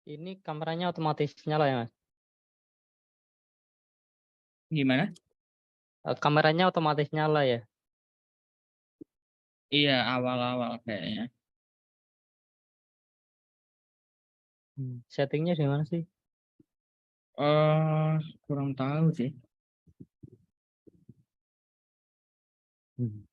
Ini kameranya otomatis nyala ya, Mas? Gimana? Kameranya otomatis nyala ya? Iya, awal-awal kayaknya. Setting-nya di mana sih? Oh, kurang tahu sih. Hmm.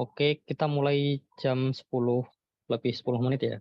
Oke, kita mulai jam 10 lebih 10 menit ya.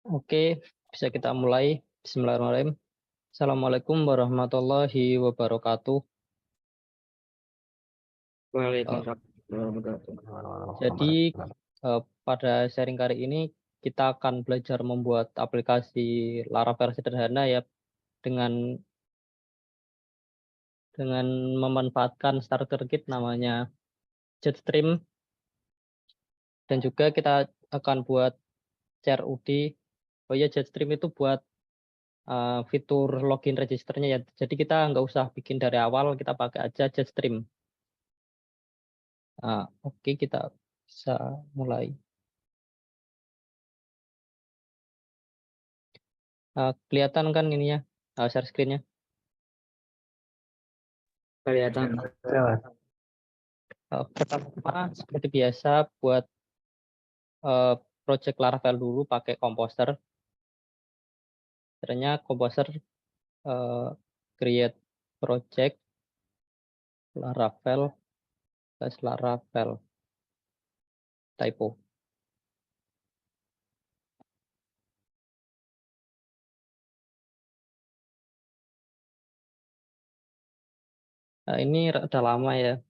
Oke, bisa kita mulai. Bismillahirrahmanirrahim. Assalamualaikum warahmatullahi wabarakatuh. Waalaikumsalam warahmatullahi wabarakatuh. Jadi pada sharing kali ini kita akan belajar membuat aplikasi Laravel sederhana ya dengan memanfaatkan starter kit namanya Jetstream, dan juga kita akan buat CRUD. Oh ya, Jetstream itu buat fitur login registernya ya. Jadi kita nggak usah bikin dari awal, kita pakai aja Jetstream. Oke, kita bisa mulai. Kelihatan kan ininya, share screen-nya? Kelihatan. Pertama, seperti biasa, buat project Laravel dulu pakai Composer. Caranya Composer create project Laravel /Laravel typo. Ini rada lama ya.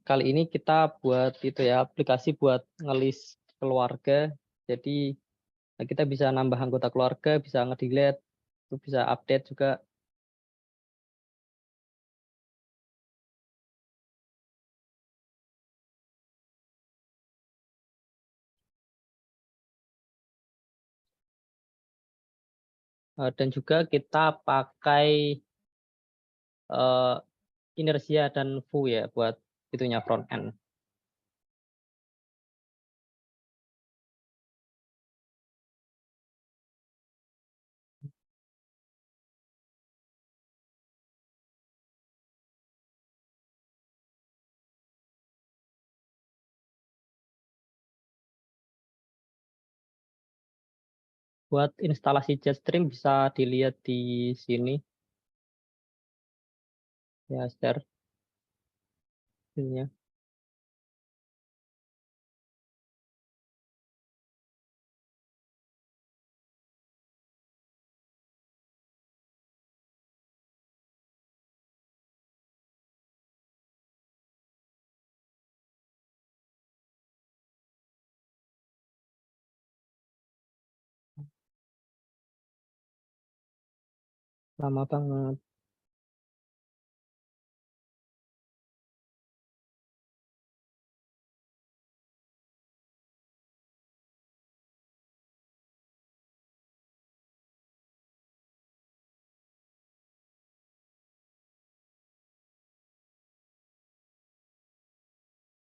Kali ini kita buat itu ya, aplikasi buat ngelis keluarga. Jadi kita bisa nambah anggota keluarga, bisa nge-delete, bisa update juga. Dan juga kita pakai Inertia dan Vue ya buat itunya front end. Buat instalasi Jetstream bisa dilihat di sini ya, share ininya. Lama banget.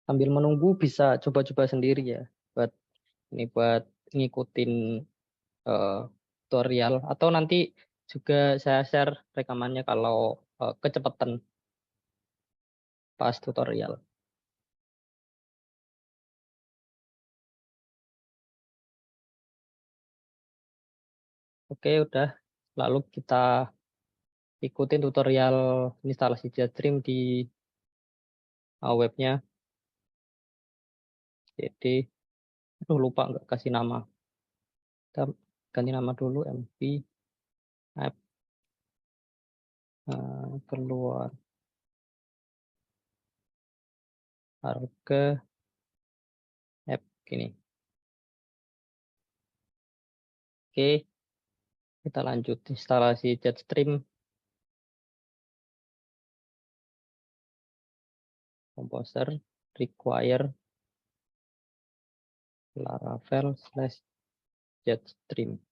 Sambil menunggu bisa coba-coba sendiri ya buat buat ngikutin tutorial, atau nanti juga saya share rekamannya kalau kecepatan pas tutorial. Oke, udah. Lalu kita ikutin tutorial instalasi Jetstream di webnya. Jadi, lupa nggak kasih nama. Kita ganti nama dulu, mv app keluar harga app gini. Oke, kita lanjut instalasi Jetstream. Composer require Laravel/Jetstream.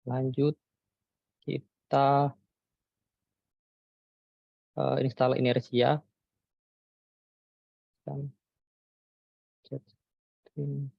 Lanjut, kita install Inertia dan Jetstream.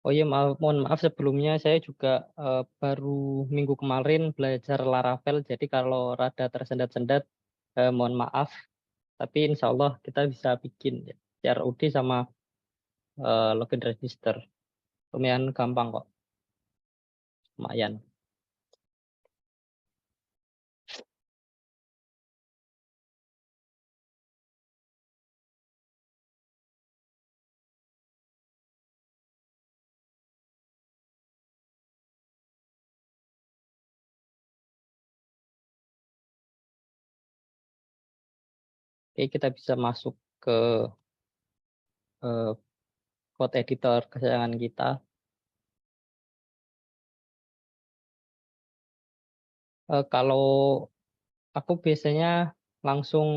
Oh iya, mohon maaf sebelumnya saya juga baru minggu kemarin belajar Laravel, jadi kalau rada tersendat-sendat mohon maaf. Tapi insya Allah kita bisa bikin CRUD sama login register. Lumayan gampang kok, lumayan. Oke, kita bisa masuk ke eh, code editor kesayangan kita. Kalau aku biasanya langsung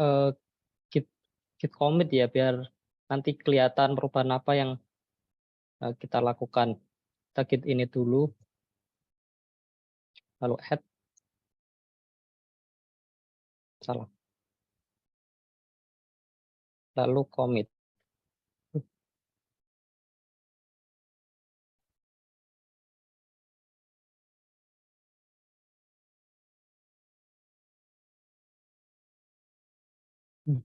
eh, git git commit ya, biar nanti kelihatan perubahan apa yang kita lakukan. Kita git ini dulu, lalu add, salah, lalu commit. Hmm.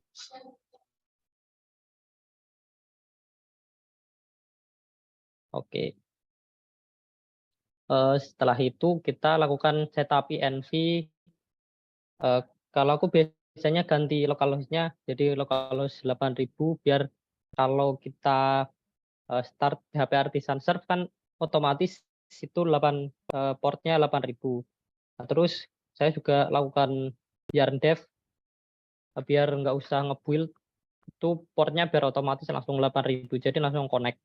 Oke. Setelah itu kita lakukan setup env. Kalau aku biasanya ganti localhost-nya jadi localhost 8.000, biar kalau kita start PHP Artisan Serve kan otomatis itu 8 portnya 8.000. Nah, terus saya juga lakukan yarn dev biar nggak usah nge-build, itu portnya biar otomatis langsung 8.000, jadi langsung connect.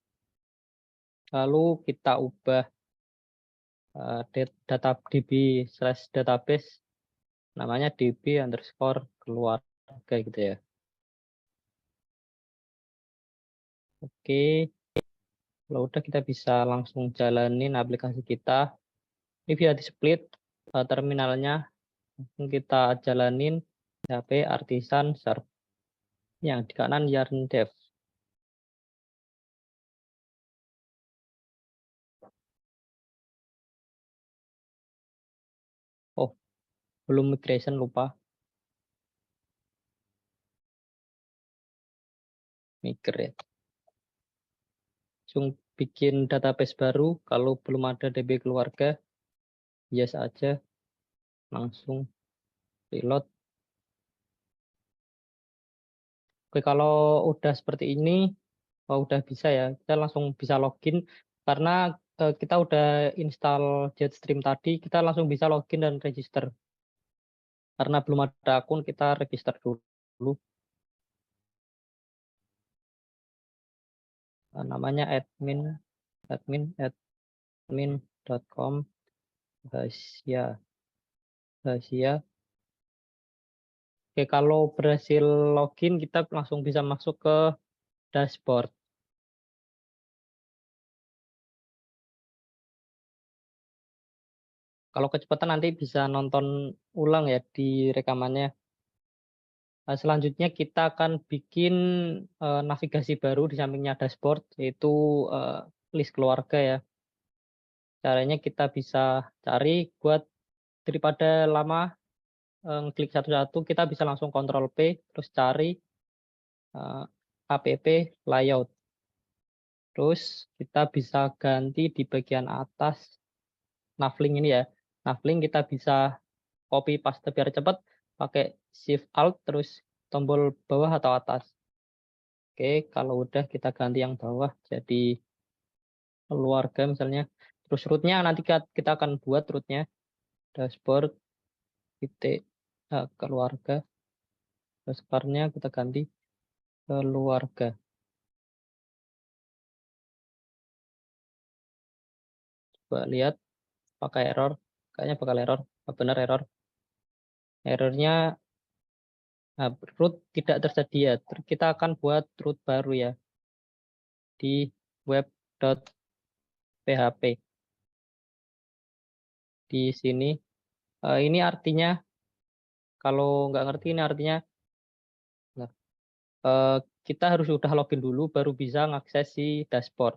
Lalu kita ubah data db/database namanya db_keluar kayak gitu ya. Oke, kalau udah kita bisa langsung jalanin aplikasi kita. Ini via di split terminalnya, langsung kita jalanin PHP Artisan Serve. Yang di kanan yarn dev. Oh, belum migration, lupa migrate. Langsung bikin database baru. Kalau belum ada DB keluarga, yes aja, langsung reload. Oke, kalau udah seperti ini, udah bisa ya, kita langsung bisa login karena kita udah install Jetstream tadi, kita langsung bisa login dan register. Karena belum ada akun, kita register dulu. Namanya admin.com rahasia. Oke, kalau berhasil login, kita langsung bisa masuk ke dashboard. Kalau kecepatan nanti bisa nonton ulang ya di rekamannya. Selanjutnya kita akan bikin navigasi baru di sampingnya dashboard, yaitu list keluarga ya. Caranya kita bisa cari, buat daripada lama klik satu-satu, kita bisa langsung Ctrl P, terus cari app layout. Terus kita bisa ganti di bagian atas Navlink ini ya. Navlink kita bisa copy paste biar cepat, pakai Shift Alt terus tombol bawah atau atas. Oke, kalau udah kita ganti yang bawah jadi keluarga misalnya. Terus rootnya nanti kita akan buat rootnya dashboard titik keluarga. Terus nya kita ganti keluarga. Coba lihat pakai error, kayaknya bakal error. Benar error. Errornya root tidak tersedia. Kita akan buat root baru ya di web.php. Di sini ini artinya, kalau nggak ngerti ini artinya, nah, kita harus sudah login dulu baru bisa mengakses si dashboard.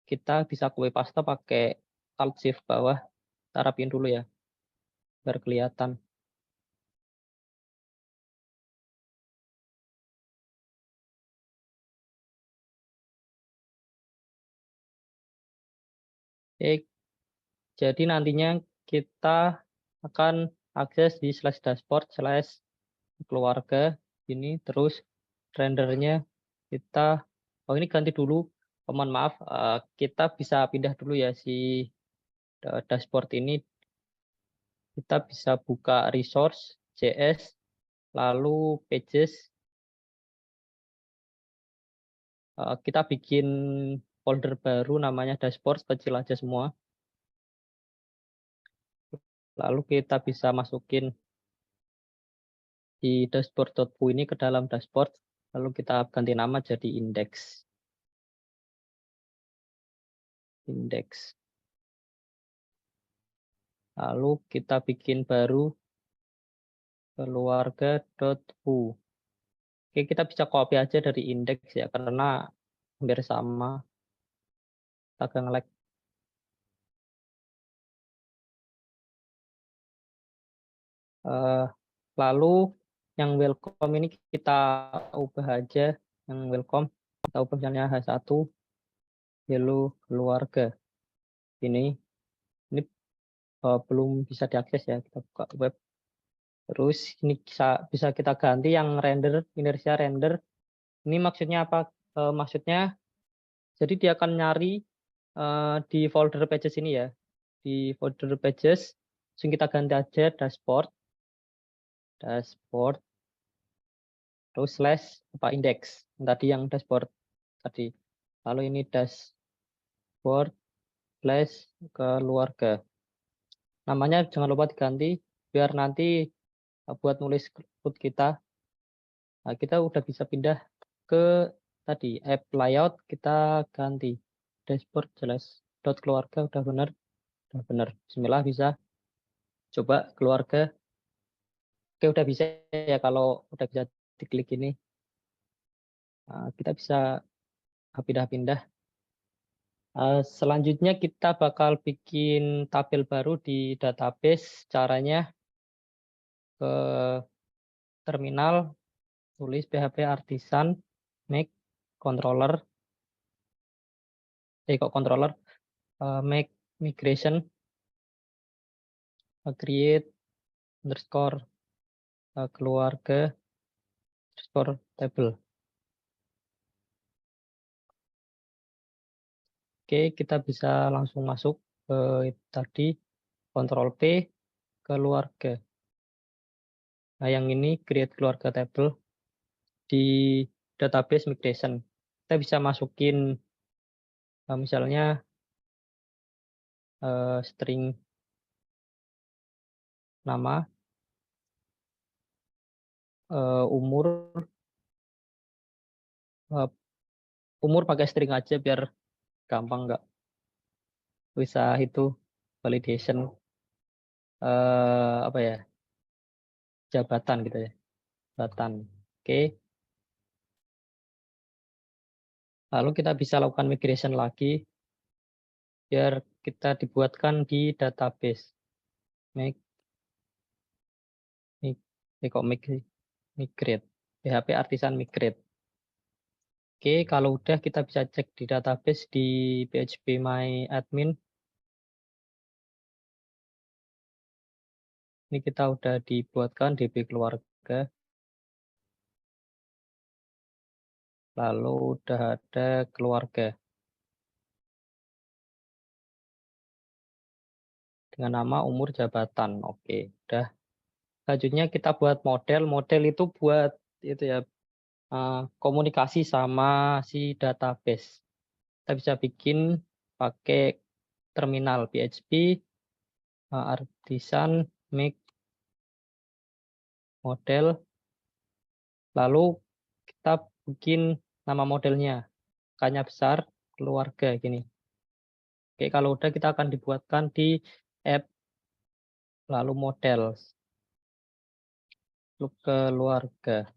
kita bisa copy paste pakai Alt Shift bawah, kita rapiin dulu ya, biar kelihatan. Oke, jadi nantinya kita akan akses di /dashboard/keluarga ini, terus rendernya kita, oh ini ganti dulu, mohon maaf, kita bisa pindah dulu ya si dashboard ini, kita bisa buka resource JS, lalu pages, kita bikin folder baru namanya dashboard, kecil aja semua. Lalu kita bisa masukin di dashboard.pu ini ke dalam dashboard, lalu kita ganti nama jadi index. Lalu kita bikin baru keluarga.pu. Oke, kita bisa copy aja dari index ya, karena hampir sama. Agak nge-lag. Lalu yang welcome ini kita ubah aja, yang welcome kita ubah misalnya H1 hello keluarga. Ini belum bisa diakses ya, kita buka web. Terus ini bisa kita ganti yang render, inersia render. Ini maksudnya apa? Maksudnya jadi dia akan nyari di folder pages ini ya. Di folder pages, langsung kita ganti aja dashboard, terus slash index. Tadi yang dashboard tadi. Lalu ini dashboard slash keluarga. Namanya jangan lupa diganti biar nanti buat nulis code kita. Nah, kita udah bisa pindah ke tadi app layout, kita ganti dashboard jelas keluarga, udah benar. Bismillah, bisa coba keluarga. Oke, udah bisa ya, kalau udah bisa diklik ini. Nah, kita bisa pindah-pindah. Selanjutnya kita bakal bikin tabel baru di database. Caranya ke terminal, tulis php artisan make controller, make migration, create underscore keluarga underscore table. Oke, kita bisa langsung masuk ke tadi, Ctrl P, keluarga. Nah, yang ini create keluarga table di database migration. Kita bisa masukin misalnya string nama, umur, pakai string aja biar gampang, nggak bisa itu validation apa ya, jabatan gitu ya, jabatan. Oke, lalu kita bisa lakukan migration lagi biar kita dibuatkan di database. Migrate, PHP artisan migrate. Oke, kalau udah kita bisa cek di database di PHP My Admin. Ini kita udah dibuatkan DB keluarga. Lalu udah ada keluarga. Dengan nama, umur, jabatan. Oke, udah. Selanjutnya kita buat model. Model itu buat itu ya, komunikasi sama si database. Kita bisa bikin pakai terminal PHP artisan make model, lalu kita bikin nama modelnya, K-nya besar, keluarga gini. Oke, kalau udah kita akan dibuatkan di app, lalu model, keluarga.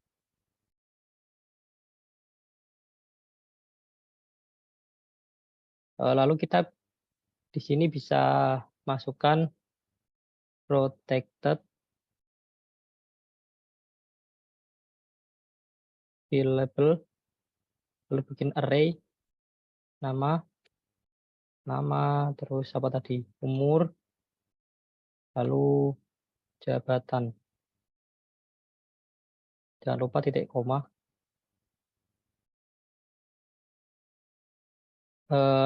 Lalu kita di sini bisa masukkan protected label, lalu bikin array nama, terus apa tadi, umur, lalu jabatan. Jangan lupa titik koma.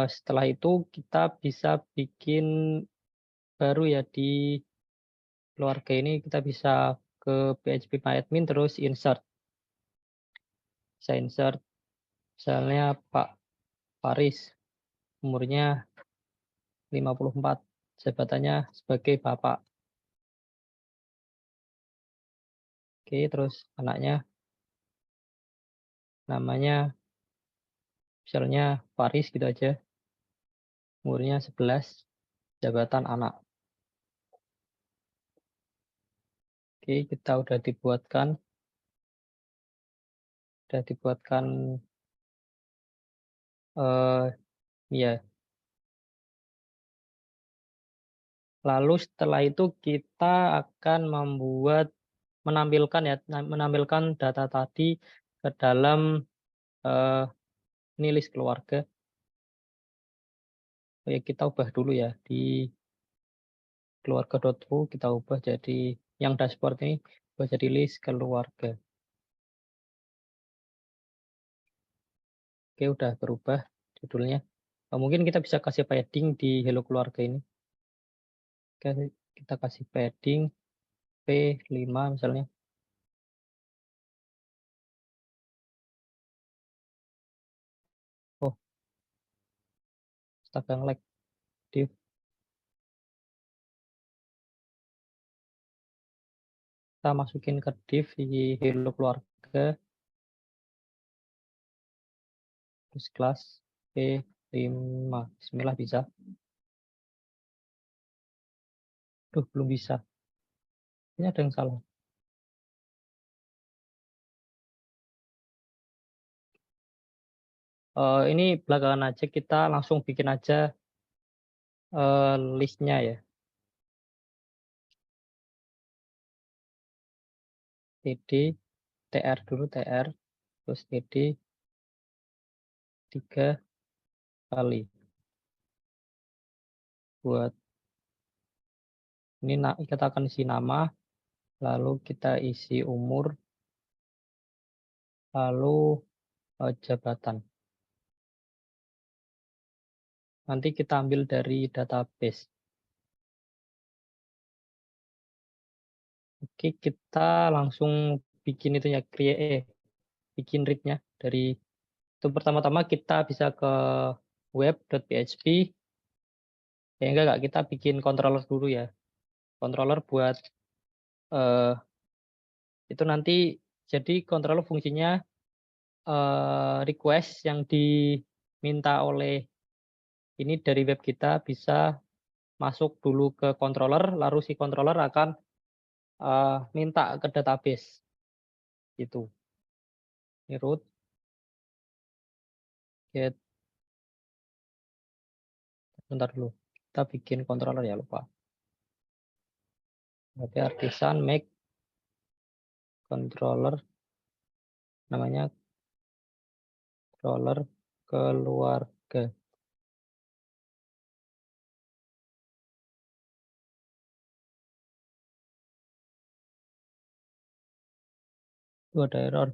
Setelah itu kita bisa bikin baru ya di keluarga ini, kita bisa ke php-myadmin terus insert. Bisa insert misalnya Pak Faris, umurnya 54, jabatannya sebagai Bapak. Oke, terus anaknya namanya misalnya Faris gitu aja. Umurnya 11, jabatan anak. Oke, kita udah dibuatkan ya. Lalu setelah itu kita akan menampilkan data tadi ke dalam ini list keluarga. Ya, kita ubah dulu ya di keluarga.ru, kita ubah jadi yang dashboard ini ubah jadi list keluarga. Oke, udah berubah judulnya. Mungkin kita bisa kasih padding di hello keluarga ini. Kita kasih padding P5 misalnya. Oh, astaga nge-lag. Div. Kita masukin ke div di hello keluarga. Terus kelas P5. Bismillah bisa. Duh, belum bisa. Ini ada yang salah. Ini belakangan aja, kita langsung bikin aja listnya ya. TD, TR dulu, TR, terus TD 3 kali. Buat ini kita akan isi nama, lalu kita isi umur, lalu jabatan. Nanti kita ambil dari database. Oke, kita langsung bikin itu ya, bikin read-nya dari itu. Pertama-tama kita bisa ke web.php. Ya enggak, kita bikin controller dulu ya. Controller buat itu nanti, jadi controller fungsinya request yang diminta oleh ini dari web kita bisa masuk dulu ke controller, lalu si controller akan minta ke database gitu. Ini root get, bentar dulu, kita bikin controller ya, lupa. Berarti artisan make controller, namanya controller keluarga. Itu ada error.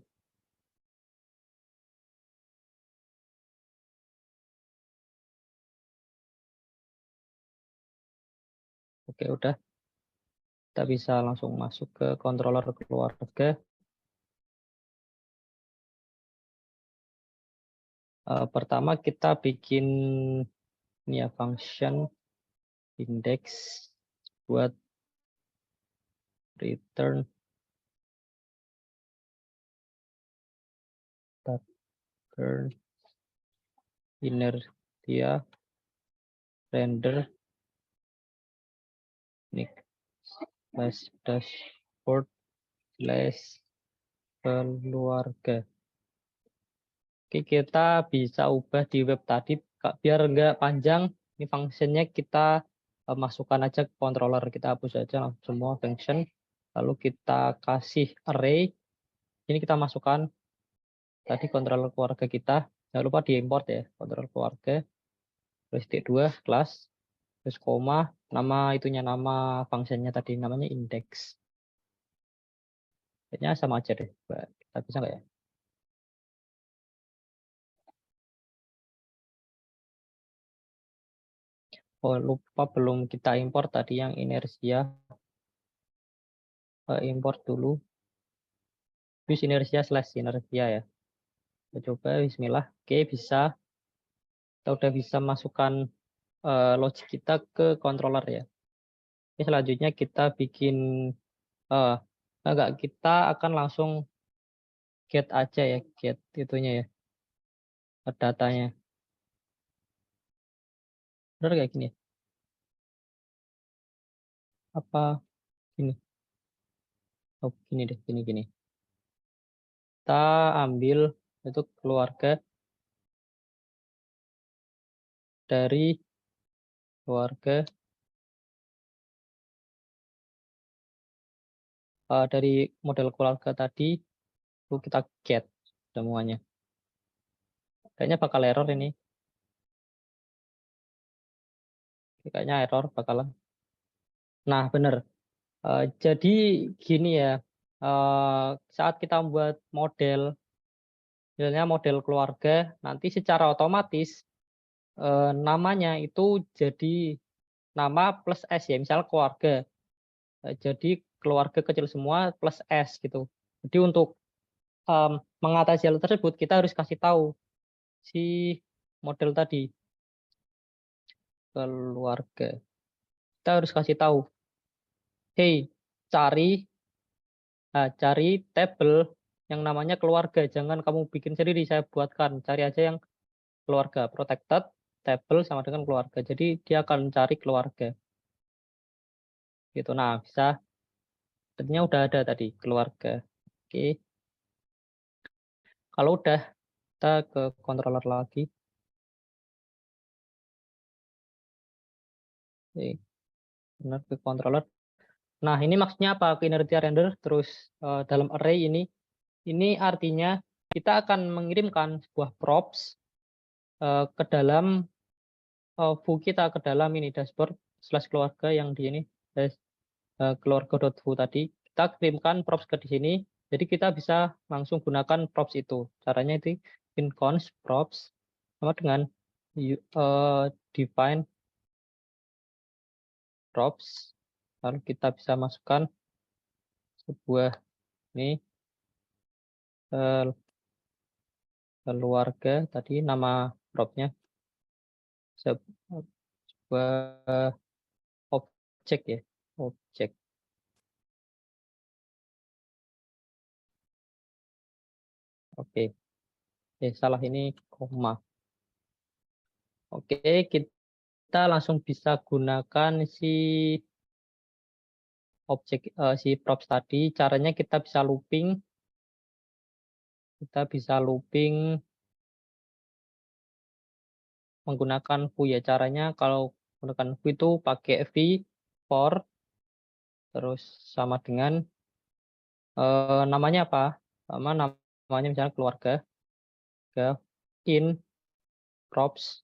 Oke, udah. Kita bisa langsung masuk ke controller keluarga. Pertama kita bikin ini ya, function index buat return inertia render slash dashboard slash keluarga. Oke, kita bisa ubah di web tadi biar nggak panjang, ini fungsinya kita masukkan aja ke controller, kita hapus aja semua function, lalu kita kasih array, ini kita masukkan tadi controller keluarga kita, jangan lupa diimport ya, controller keluarga, terus titik 2 kelas, terus koma, nama itunya, nama fungsinya tadi namanya index. Kayaknya sama aja deh, kita bisa nggak ya? Oh lupa belum kita import tadi yang inersia, import dulu, terus inersia slash inersia ya. Kita coba, bismillah, oke bisa, kita udah bisa masukkan logic kita ke controller ya. Oke, selanjutnya kita bikin, enggak, kita akan langsung get aja ya, get itunya ya, datanya. Bener kayak gini? Apa gini? Oh gini deh, gini. Kita ambil itu keluarga dari dari model keluarga tadi, itu kita get semuanya. Kayaknya bakal error ini. Kayaknya error bakalan. Nah, bener. Jadi gini ya, saat kita membuat modelnya model keluarga, nanti secara otomatis namanya itu jadi nama plus S ya, misalnya keluarga. Jadi keluarga kecil semua plus S gitu. Jadi untuk mengatasi hal tersebut kita harus kasih tahu si model tadi, keluarga. Kita harus kasih tahu, hey, cari tabel yang namanya keluarga. Jangan kamu bikin sendiri, saya buatkan. Cari aja yang keluarga, protected table sama dengan keluarga. Jadi dia akan cari keluarga. Gitu. Nah, bisa. Ternyata udah ada tadi keluarga. Oke. Kalau udah, kita ke controller lagi. Oke. Benar, ke controller. Nah, ini maksudnya apa? Ke inertia render terus dalam array ini artinya kita akan mengirimkan sebuah props ke dalam foo kita, ke dalam ini dashboard slash keluarga yang di ini, keluarga.foo tadi. Kita kirimkan props ke di sini, jadi kita bisa langsung gunakan props itu. Caranya itu in const props sama dengan define props, lalu kita bisa masukkan sebuah ini keluarga tadi, nama propsnya sebuah objek ya, objek. Oke, salah ini koma. Oke, kita langsung bisa gunakan si objek, si props tadi. Caranya kita bisa looping menggunakan foo ya. Caranya kalau menggunakan foo itu pakai v for, terus sama dengan namanya apa? Sama namanya misalnya keluarga, in props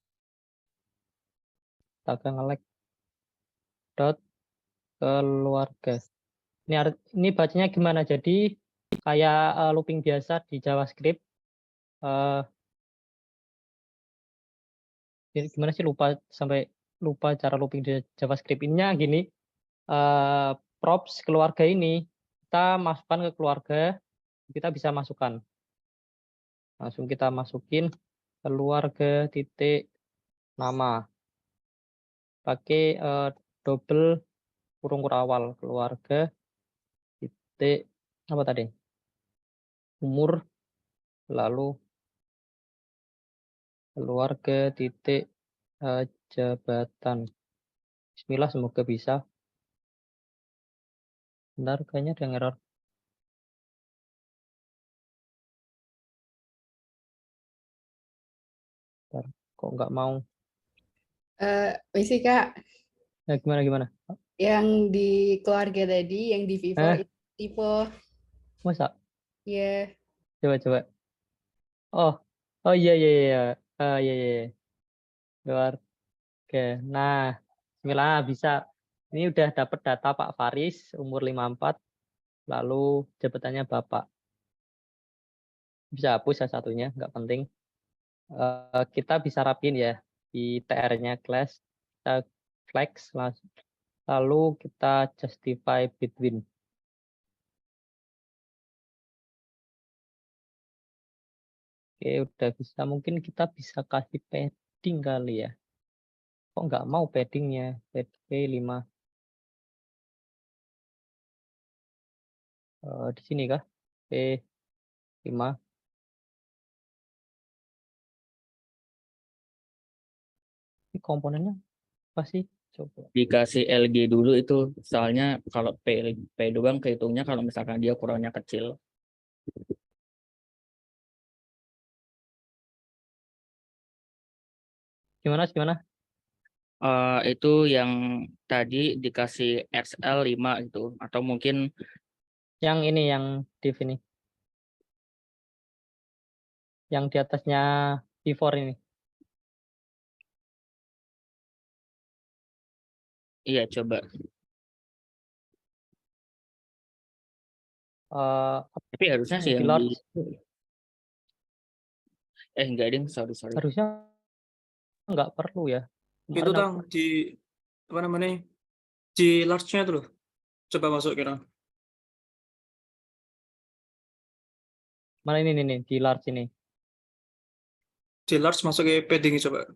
kita ngelek dot keluarga. Ini bacanya gimana? Jadi kayak looping biasa di JavaScript. Gimana sih, sampai lupa cara looping di JavaScript. Ininya gini, props keluarga ini kita masukkan ke keluarga, kita bisa masukkan. Langsung kita masukin keluarga titik nama. Pakai double kurung kurawal, keluarga titik apa tadi? Umur, lalu keluarga titik jabatan. Bismillah, semoga bisa. Bentar, kayaknya ada yang error. Bentar, kok nggak mau? Misi Kak, Nah, gimana? yang di keluarga tadi, yang di V4 Eh, itu tipe, masa? ya. Coba. Oh, oh iya. Iya. Luar. Oke. Nah, Bismillah bisa. Ini udah dapat data Pak Faris, umur 54, lalu jabatannya Bapak. Bisa hapus ya satunya, nggak penting. Kita bisa rapin ya di TR-nya class, kita flex, lalu kita justify between. Oke, udah bisa. Mungkin kita bisa kasih padding kali ya. Kok nggak mau paddingnya? PD 5. Di sini kah? P5. Ini komponennya apa sih? Coba. Dikasih LG dulu itu, soalnya kalau P doang kehitungnya kalau misalkan dia ukurannya kecil. Gimana? Itu yang tadi dikasih XL5 itu, atau mungkin Yang ini, yang div ini. Yang di atasnya V4 ini. iya coba. Eh, Tapi harusnya yang sih di yang di large. enggak ding, sorry. Harusnya nggak perlu ya. Itu Kemarin Tang aku di apa namanya? Di large-nya itu loh. Coba masuk kira. mana ini nih di large ini. Di large masuk ke padding coba.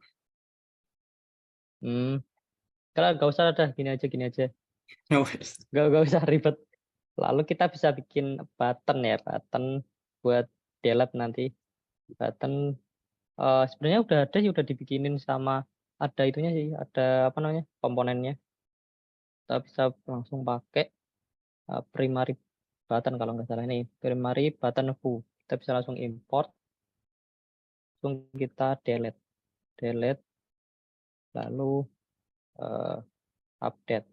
Kalau nggak usah ada gini aja. Ya wes. Nggak usah ribet. Lalu kita bisa bikin button ya, button buat delete nanti. Button sebenarnya udah ada sih, udah dibikinin sama ada itunya sih, ada apa namanya komponennya. Kita bisa langsung pakai primary button kalau nggak salah ini primary button foo. Kita bisa langsung import, langsung kita delete, lalu update.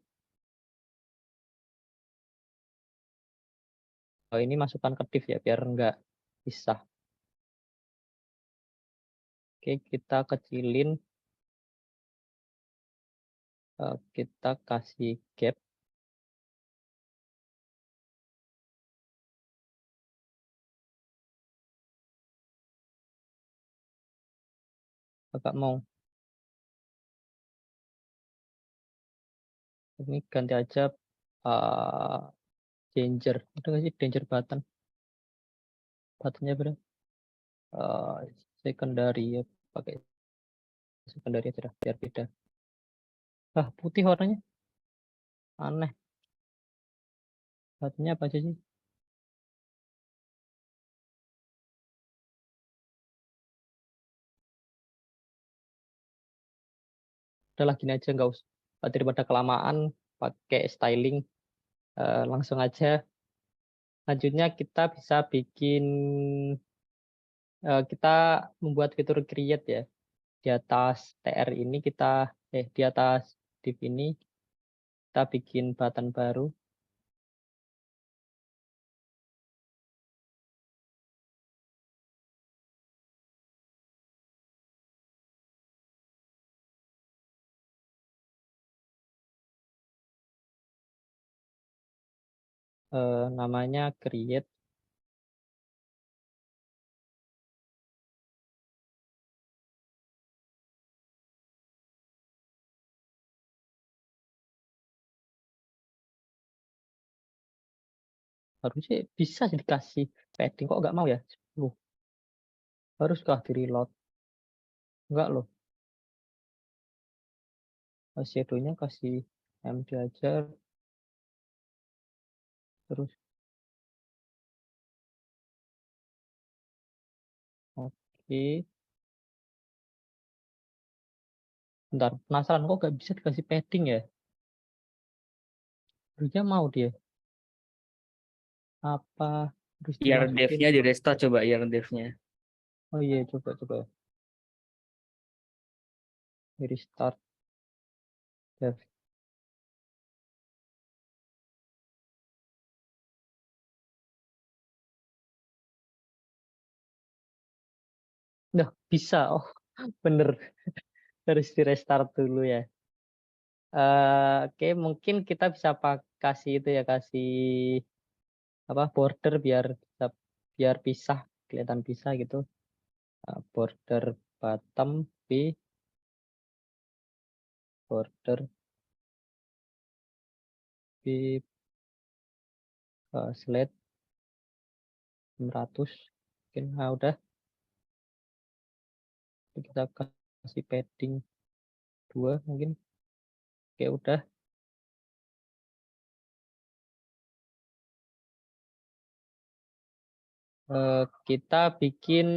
Ini masukkan ke div ya biar nggak pisah. Oke, kita kecilin, kita kasih gap. Agak mau. Ini ganti aja danger. Ada nggak sih danger button? Buttonnya berapa? Secondary ya, pakai secondary aja dah, biar beda. Putih warnanya. Aneh. Buttonnya apa aja sih? Udah lah gini aja, nggak usah. Daripada kelamaan pakai styling, langsung aja. Selanjutnya kita bisa bikin, kita membuat fitur create ya. Di atas TR ini di atas div ini kita bikin button baru. Namanya create. Harusnya bisa sih dikasih padding, kok nggak mau ya? 10. Haruskah di reload? Enggak loh. Shadow-nya kasih MD aja. Terus oke. Bentar, penasaran kok nggak bisa dikasih padding ya? Harusnya mau dia. Apa harus Biar dimasukin? devnya di restart, coba biar devnya. Oh iya, coba. Restart. Dev. Nah, bisa. Oh, bener. Harus di restart dulu ya. Oke, mungkin kita bisa kasih itu ya, kasih apa border biar pisah, kelihatan pisah gitu. Border bottom B, border B slide 600 mungkin. Nah, udah kita kasih padding 2 mungkin. Oke, udah. Kita bikin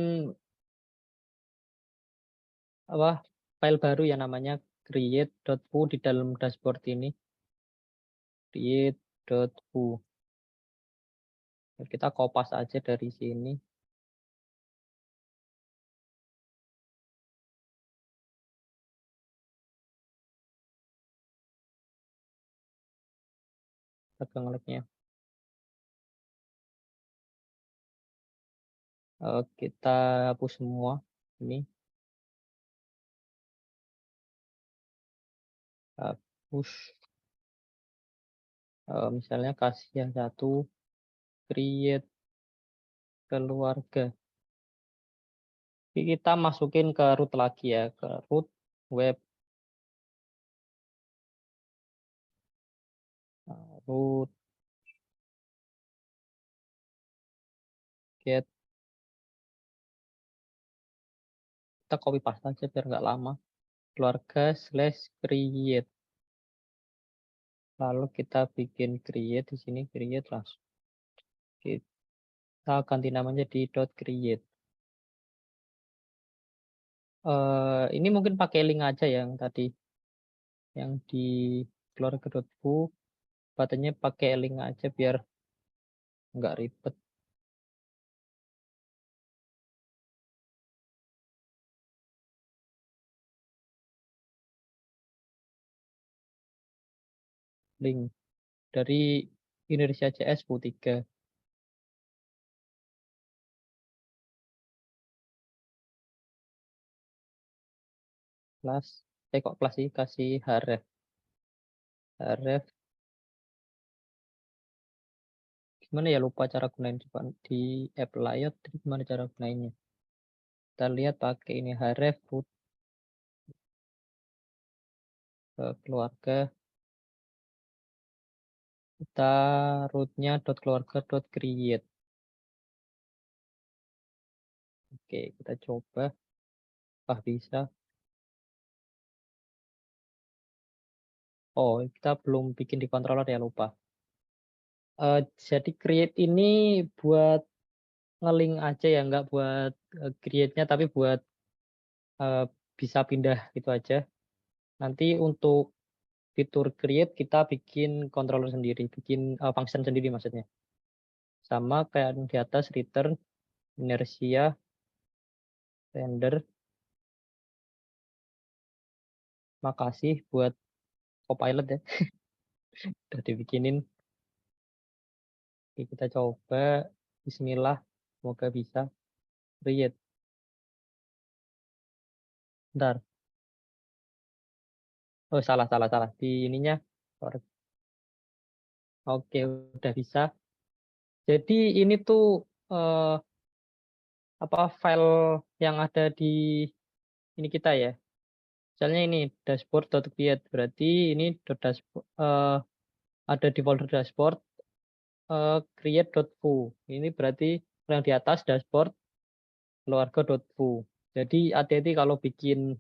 apa file baru ya, namanya create.fu di dalam dashboard ini. Create.fu. Kita kopas aja dari sini. Agak ngelag-nya. Kita hapus semua ini. Hapus. Misalnya kasih yang satu create keluarga. Jadi kita masukin ke root lagi ya, ke root web, root get. Kita copy paste aja biar nggak lama. Keluarga / create. Lalu kita bikin create di sini, create langsung. Kita ganti namanya di .create. Ini mungkin pakai link aja yang tadi, yang di keluarga.fu, buttonnya pakai link aja biar nggak ribet. Link dari Indonesia CS U3. Plus, kok plus sih, kasih href. Href. Gimana ya, lupa cara gunain, coba di app layout gimana cara gunainnya. Kita lihat pakai ini href root keluarga. Kita rootnya .keluarga.create. Oke, kita coba. Apakah bisa? Oh, kita belum bikin di controller ya, lupa. Jadi create ini buat ngelink aja ya, nggak buat create-nya, tapi buat bisa pindah gitu aja. Nanti untuk fitur create kita bikin controller sendiri, bikin function sendiri maksudnya. Sama kayak di atas, return, inertia, render. Makasih buat Copilot ya. Udah dibikinin. Oke, kita coba. Bismillah, semoga bisa. Create. Bentar. Oh, salah. Di ininya. Oke, udah bisa. Jadi ini tuh apa file yang ada di ini kita ya. Misalnya ini dashboard.create, berarti ini dashboard, ada di folder dashboard create.fu. Ini berarti yang di atas dashboard keluarga.fu. Jadi hati-hati kalau bikin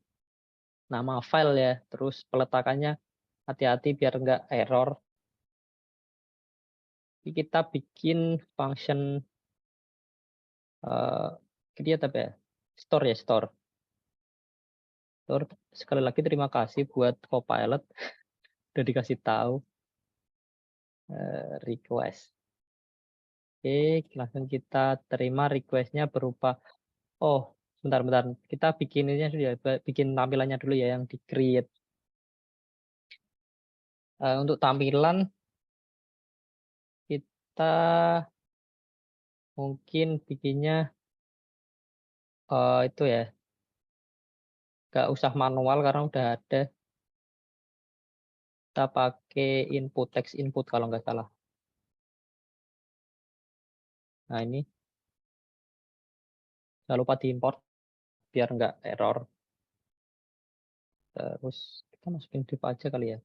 nama file ya, terus peletakannya hati-hati biar nggak error. Jadi kita bikin function create apa ya? Store ya, store. Sekali lagi terima kasih buat Copilot udah dikasih tahu. Request. Oke, langsung kita terima requestnya berupa, oh bentar, kita bikin ininya dulu ya, bikin tampilannya dulu ya yang di create. Untuk tampilan kita mungkin bikinnya itu ya, nggak usah manual karena udah ada. Kita pakai input, text input kalau nggak salah. Nah ini, jangan lupa diimport biar nggak error. Terus kita masukin div aja kali ya,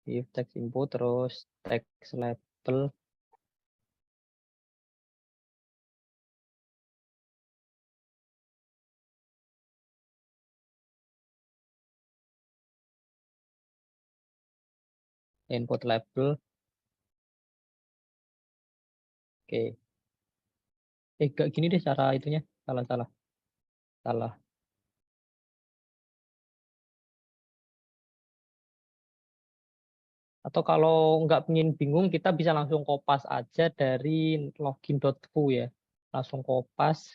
div text input, terus text label. Input label. Oke. Gak gini deh cara itunya. Salah. Atau kalau nggak ingin bingung, kita bisa langsung kopas aja dari login.foo ya. Langsung kopas.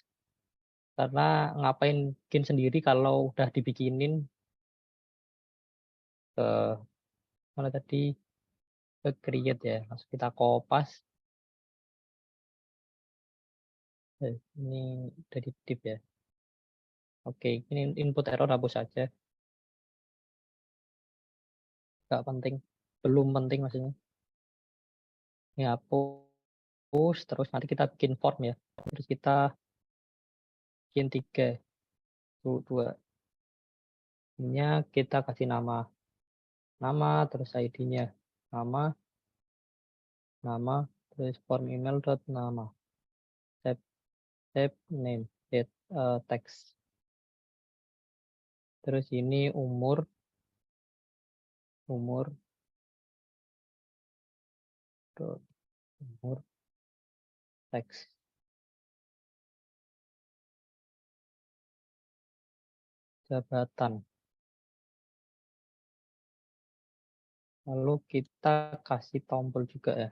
Karena ngapain bikin sendiri kalau udah dibikinin ke mana tadi, ke create ya. Langsung kita kopas. Ini dari div ya. Oke, ini input error hapus saja. Nggak penting. Belum penting maksudnya. Ini hapus, terus nanti kita bikin form ya. Terus kita bikin 3, 2. Ininya kita kasih nama, terus ID-nya nama, terus form email dot nama, save name, text. Terus ini umur dot umur text. Jabatan. Lalu kita kasih tombol juga ya.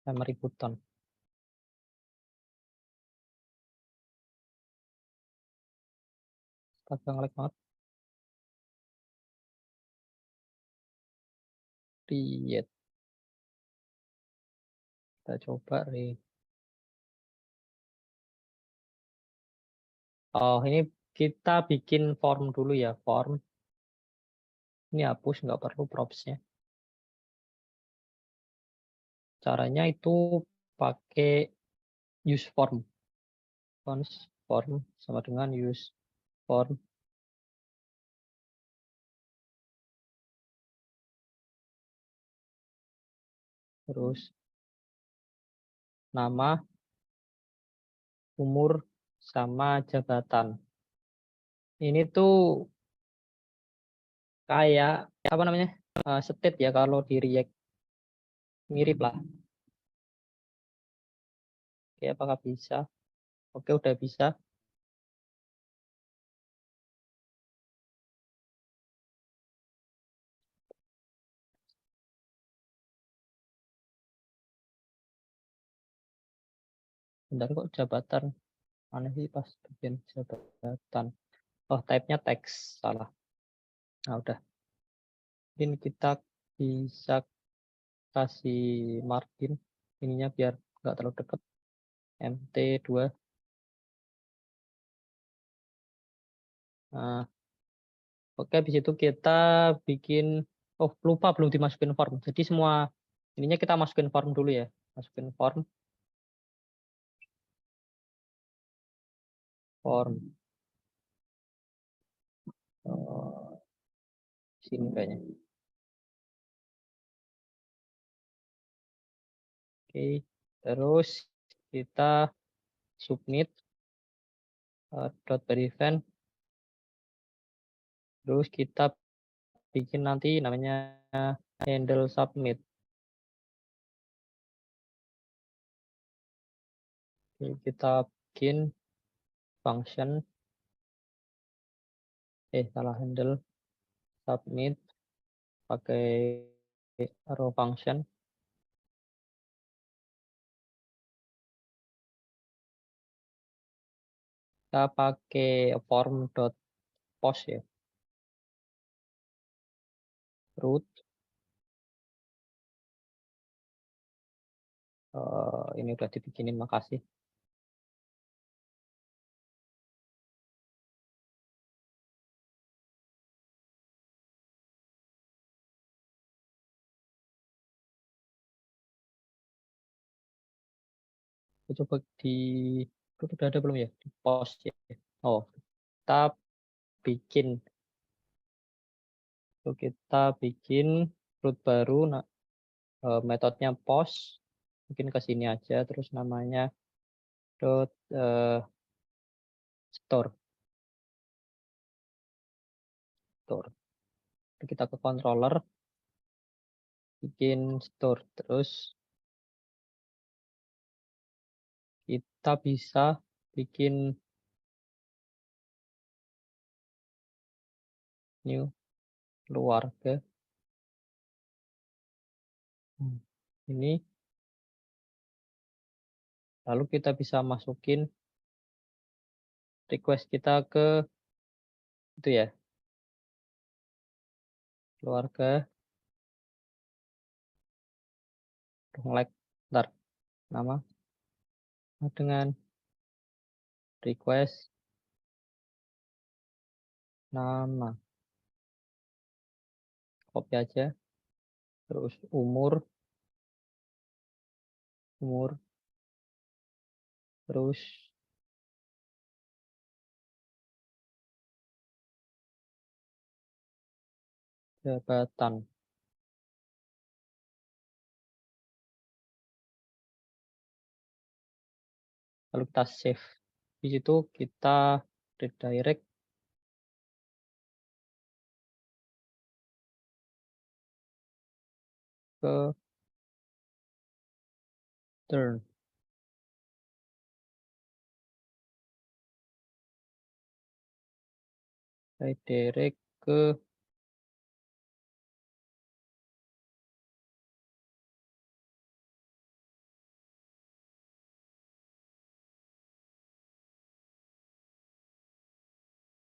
Summary button. Astaga, ngelag banget. Create. Kita coba Oh, ini kita bikin form dulu ya, form. Ini hapus, nggak perlu props-nya. Caranya itu pakai use form. Form sama dengan use form. Terus nama, umur, sama jabatan. Ini tuh kayak apa namanya? State ya kalau di React. Mirip lah. Oke, apakah bisa? Oke, udah bisa. Bentar kok jabatan. Aneh sih pas bikin jabatan. Oh, type-nya teks. Salah. Nah, udah. Mungkin kita bisa kasih margin. Ininya biar nggak terlalu dekat. MT2. Nah, oke, habis itu kita bikin, oh lupa belum dimasukin form. Jadi semua ininya kita masukin form dulu ya. Masukin form. Sini kayaknya. Oke, terus kita submit dot per event. Terus kita bikin nanti namanya handle submit. Oke, kita bikin function salah, handle submit pakai arrow function. Kita pakai form.post ya. Root. Ini udah dibikinin, makasih. Aku coba di itu udah ada belum ya? Di post ya. Oh, kita bikin root baru. Nah, metodenya post. Mungkin ke sini aja, terus namanya dot store. Kita ke controller, bikin store, terus kita bisa bikin new keluarga. Ini lalu kita bisa masukin request kita ke itu ya, keluarga. Like ntar nama dengan request nama, copy aja, terus umur, terus jabatan. Lalu kita save. Di situ kita redirect ke turn. Redirect ke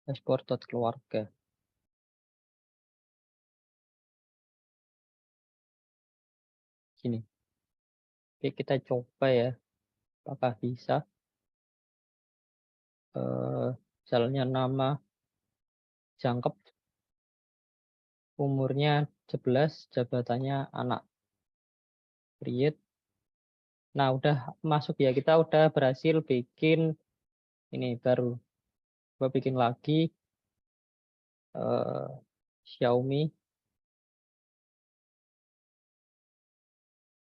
dashboard.keluarga. Gini. Oke, kita coba ya, apakah bisa. Misalnya nama jangkep, umurnya 11, jabatannya anak. Create. Nah, udah masuk ya, kita udah berhasil bikin ini baru. Coba bikin lagi Xiaomi,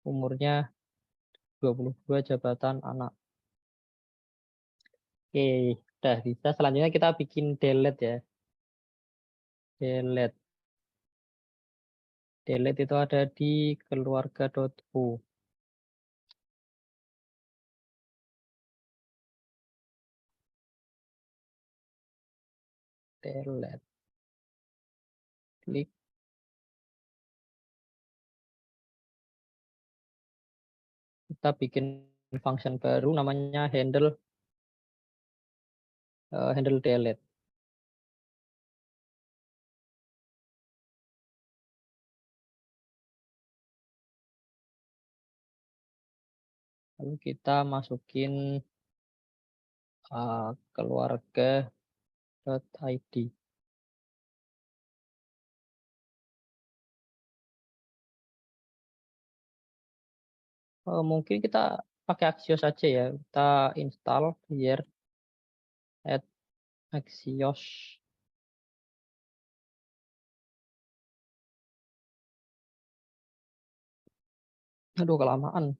umurnya 22, jabatan anak. Oke, udah bisa. Selanjutnya kita bikin delete ya. Delete itu ada di keluarga.u. Delete. Klik. Kita bikin function baru namanya handle delete. Lalu kita masukin keluarga.id. Mungkin kita pakai Axios aja ya. Kita install here add Axios. Aduh, kelamaan.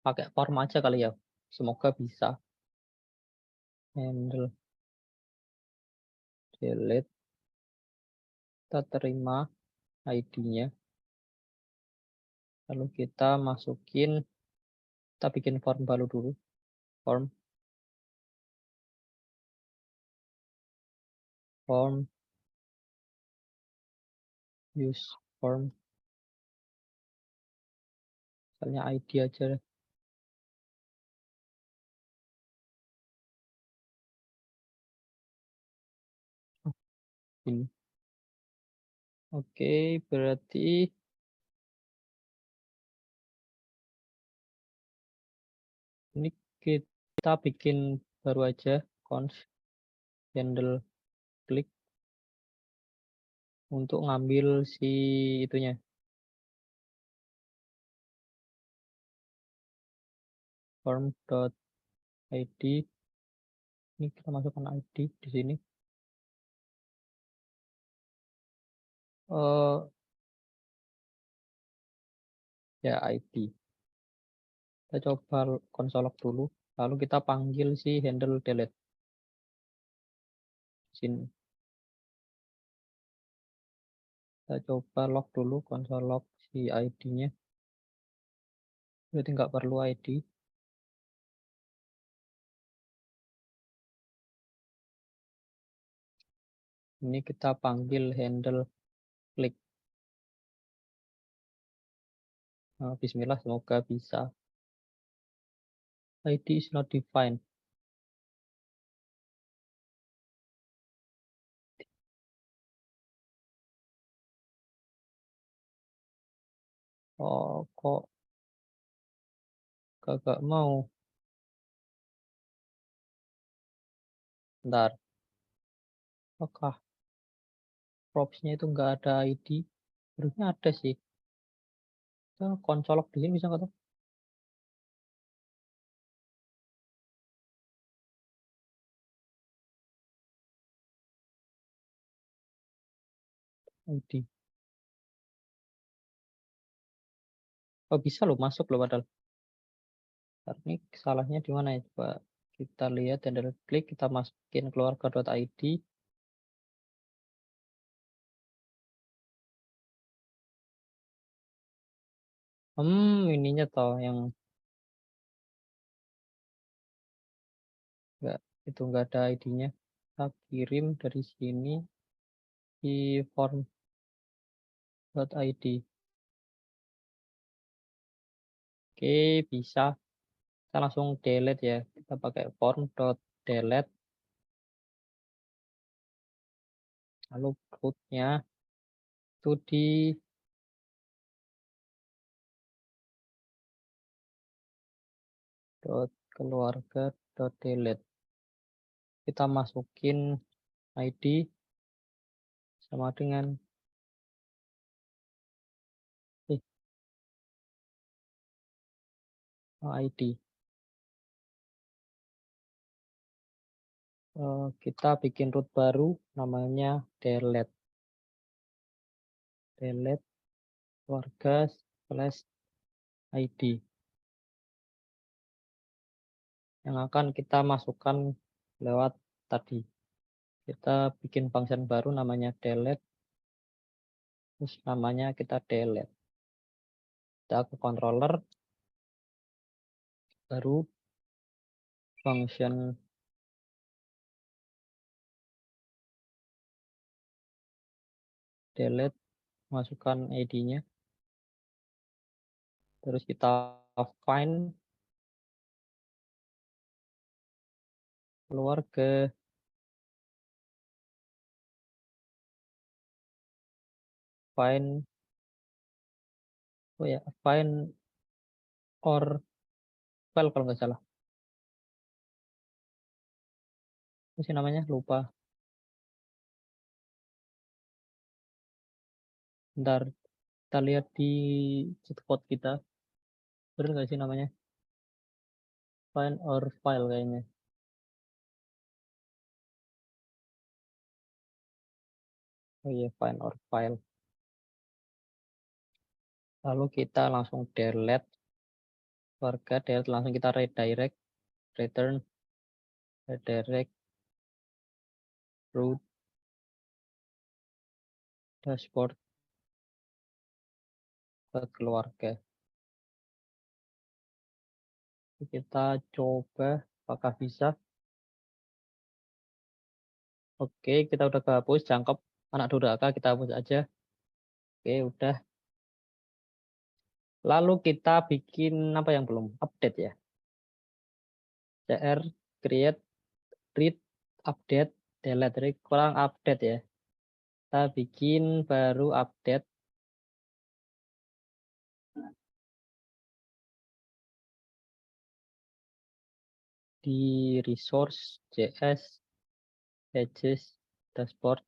Pakai form aja kali ya. Semoga bisa. Handle delete. Kita terima ID-nya. Lalu kita masukin, kita bikin form baru dulu. Form use form. Misalnya ID aja. Ini. Oke, berarti ini kita bikin baru aja const handle klik untuk ngambil si itunya. Form.id. Ini kita masukkan ID di sini. Ya ID. Kita coba console log dulu, lalu kita panggil si handle delete sini. Kita coba log dulu console log si ID-nya. Berarti nggak perlu ID. Ini kita panggil handle klik. Nah, bismillah, semoga bisa. ID is not defined. Oh, kok kagak mau. Bentar. Apakah props-nya itu nggak ada ID? Harusnya ada sih. Kita console log di sini bisa nggak tuh? ID. Oh, bisa loh, masuk loh padahal. Ini salahnya di mana ya? Coba kita lihat handle klik, kita masukin keluarga.id. Ininya toh yang enggak ada ID-nya. Kita kirim dari sini di form.id. Oke, bisa. Kita langsung delete ya. Kita pakai form.delete. Lalu root-nya itu di keluarga.delete. Kita masukin ID sama dengan ID. Kita bikin root baru namanya delete. Delete keluarga/ID. Yang akan kita masukkan lewat tadi. Kita bikin function baru namanya delete. Terus namanya kita delete. Kita ke controller. Baru function delete, masukkan ID-nya. Terus kita find keluar ke find find or file kalau nggak salah. Apa sih namanya? Lupa. Bentar, kita lihat di cheat code kita. Bener nggak sih namanya? Find or file kayaknya. Oh iya, find or file. Lalu kita langsung delete keluarga, delete, langsung kita redirect, return, redirect, root, dashboard, ke keluarga. Kita coba apakah bisa. Oke, kita udah kehapus, jangkep anak durhaka, kita hapus aja. Oke, udah. Lalu kita bikin apa yang belum? Update ya. CR, create, read, update, delete. Jadi kurang update ya. Kita bikin baru update. Di resource, JS, pages, dashboard,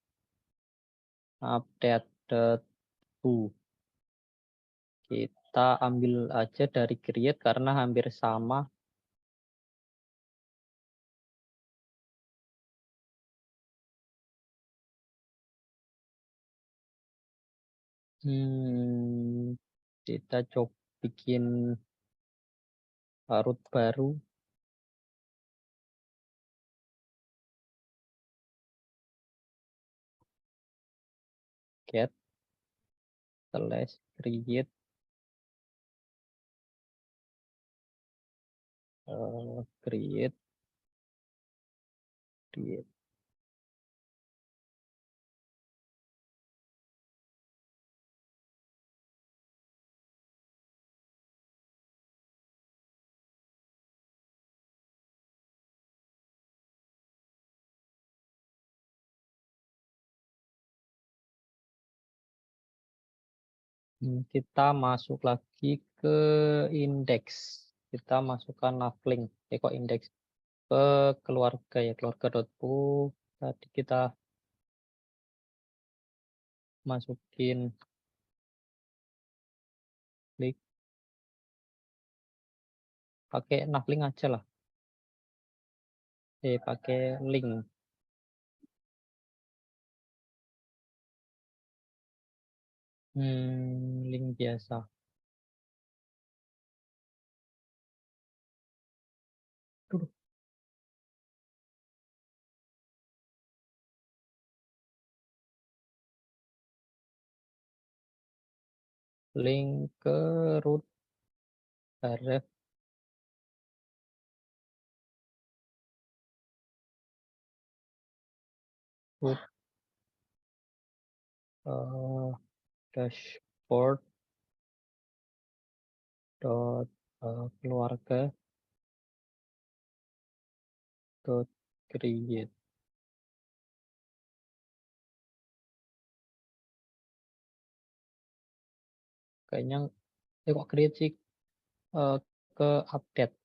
update.hu. Kita ambil aja dari create karena hampir sama. Kita coba bikin root baru. Get slash create create. Kita masuk lagi ke indeks. Kita masukkan navlink. Kok indeks ke keluarga ya, keluarga.hu. Tadi kita masukin klik. Pakai navlink aja lah. Pakai link. Link biasa. Tuh. Link ke root href. Root dashboard dot keluarga dot create. Kayaknya kok create sih ke update.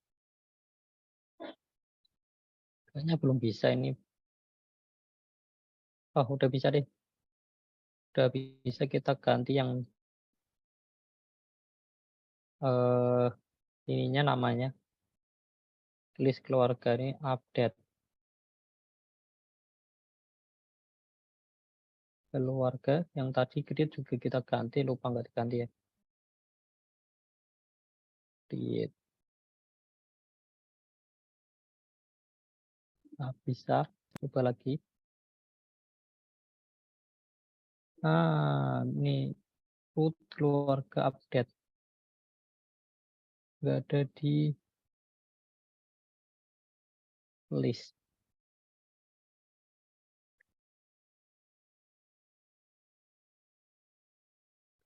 Kayaknya belum bisa ini. Oh, udah bisa deh. Udah bisa, kita ganti yang ininya namanya. List keluarga ini update. Keluarga yang tadi create juga kita ganti, lupa nggak diganti ya. Create. Nah, bisa. Coba lagi. Ini root keluarga update. Nggak ada di list.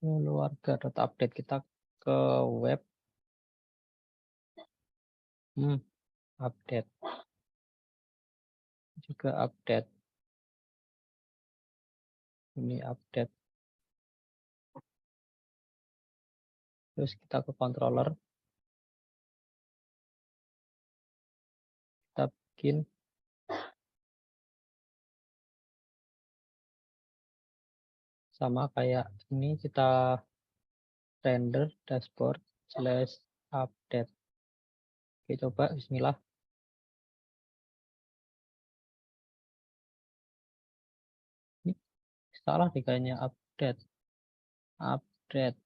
Keluarga.update, kita ke web. Update. Juga update. Ini update. Terus kita ke controller. Kita bikin sama kayak ini, kita render dashboard slash update. Oke, coba bismillah. Ini salah nih kayaknya, update. Update.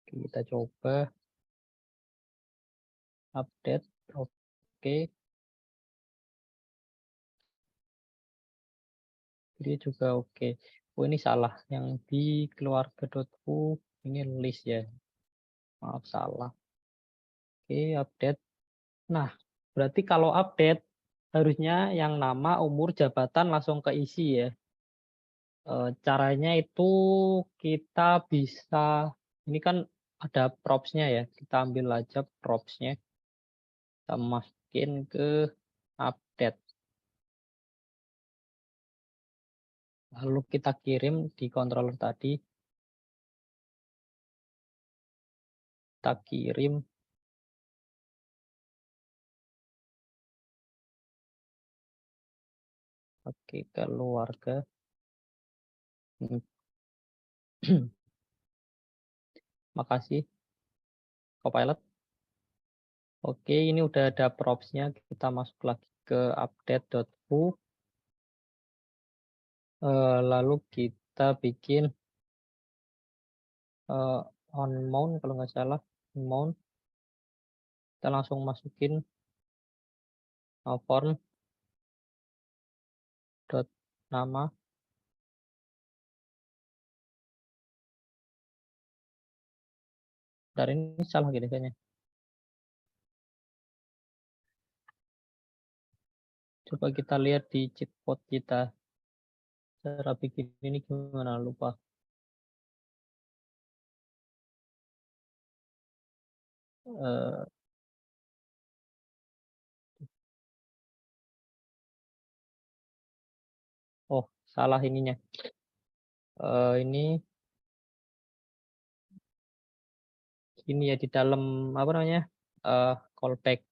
Kita coba update. Oke. Ini juga oke. Oh, ini salah. Yang di keluarga.hu ini list ya. Maaf, salah. Oke, update. Nah, berarti kalau update harusnya yang nama, umur, jabatan langsung keisi ya. Caranya itu kita bisa, ini kan ada props-nya ya, kita ambil aja props-nya, kita masukin ke update. Lalu kita kirim di controller tadi. Kita kirim. Oke, keluarga. Makasih, Copilot. Oke, ini udah ada props-nya. Kita masuk lagi ke update.foo. Lalu kita bikin on mount kalau nggak salah, mount. Kita langsung masukin form dot nama. Dari ini salah gitu kayaknya. Coba kita lihat di cheat code kita. Cara bikin ini gimana, lupa. Oh, salah ininya. Ini ya di dalam apa namanya? Callback.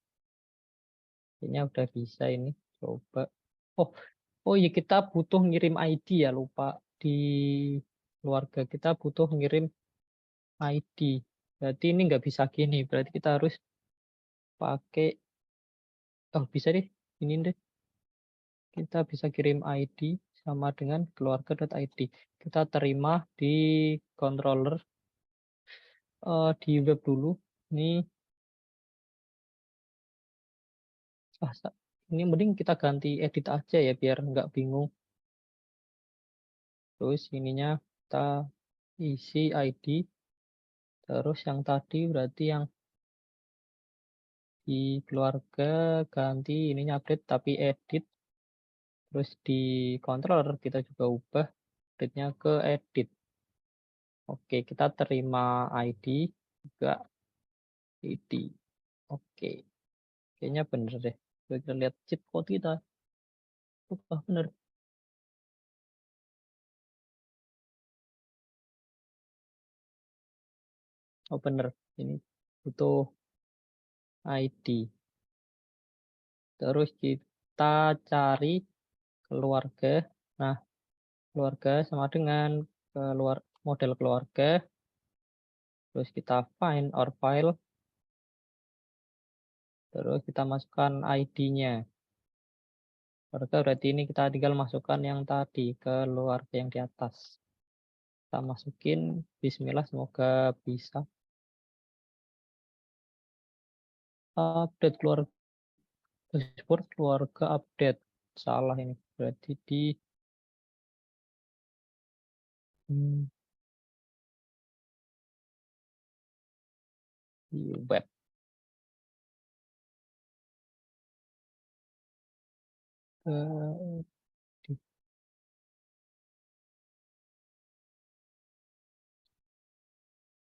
Kayaknya udah bisa ini. Coba. Oh iya, kita butuh ngirim ID ya, lupa. Di keluarga kita butuh ngirim ID. Berarti ini nggak bisa gini. Berarti kita harus pakai, bisa deh. Ini deh. Kita bisa kirim ID sama dengan keluarga.id. Kita terima di controller di web dulu. Ini ini mending kita ganti edit aja ya biar nggak bingung. Terus ininya kita isi ID. Terus yang tadi berarti yang di keluarga ganti ininya update tapi edit. Terus di controller kita juga ubah update-nya ke edit. Oke, kita terima ID juga ID. Oke, kayaknya bener deh. Kita lihat cheat code kita. Bener. Oh bener, ini butuh ID. Terus kita cari keluarga. Nah, keluarga sama dengan model keluarga. Terus kita find our file. Terus kita masukkan ID-nya. Keluarga berarti ini kita tinggal masukkan yang tadi, keluarga yang di atas. Kita masukin, bismillah semoga bisa. Update keluarga, dashboard keluarga update. Salah ini, berarti di web.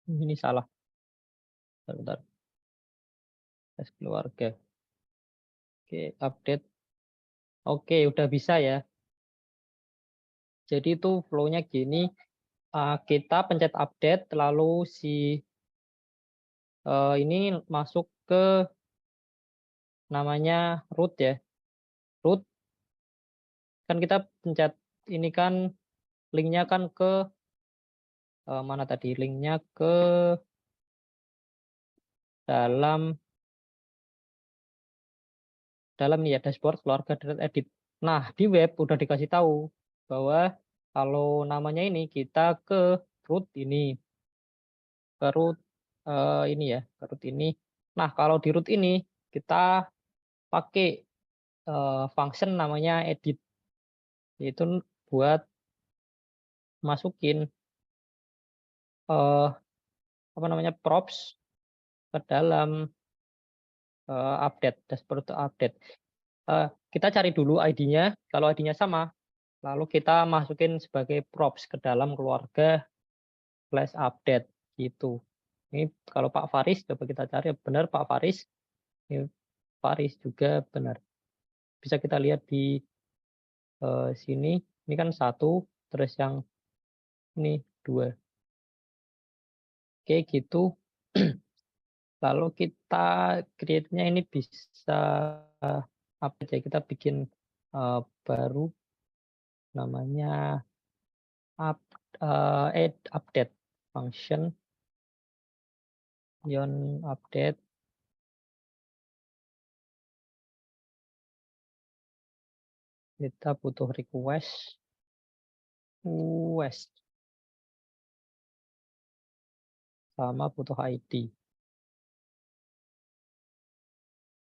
Ini salah. Bentar. Tes keluarga. Oke, update. Oke, udah bisa ya. Jadi itu flow-nya gini. Kita pencet update, lalu si ini masuk ke namanya root ya. Root. Kan kita pencet ini kan linknya kan ke mana tadi? Linknya ke dalam nih ya dashboard keluarga edit. Nah, di web udah dikasih tahu bahwa kalau namanya ini kita ke root ini. Ke root ini ya, ke root ini. Nah, kalau di root ini kita pakai function namanya edit. Itu buat masukin apa namanya props ke dalam update dashboard update. kita cari dulu ID-nya, kalau ID-nya sama, lalu kita masukin sebagai props ke dalam keluarga flash update gitu. Ini kalau Pak Faris coba kita cari, benar Pak Faris. Ini Faris juga benar. Bisa kita lihat di sini, ini kan 1, terus yang ini 2. Oke gitu. Lalu kita create-nya ini bisa update ya, kita bikin baru namanya add update function yon update. Kita butuh request sama butuh ID.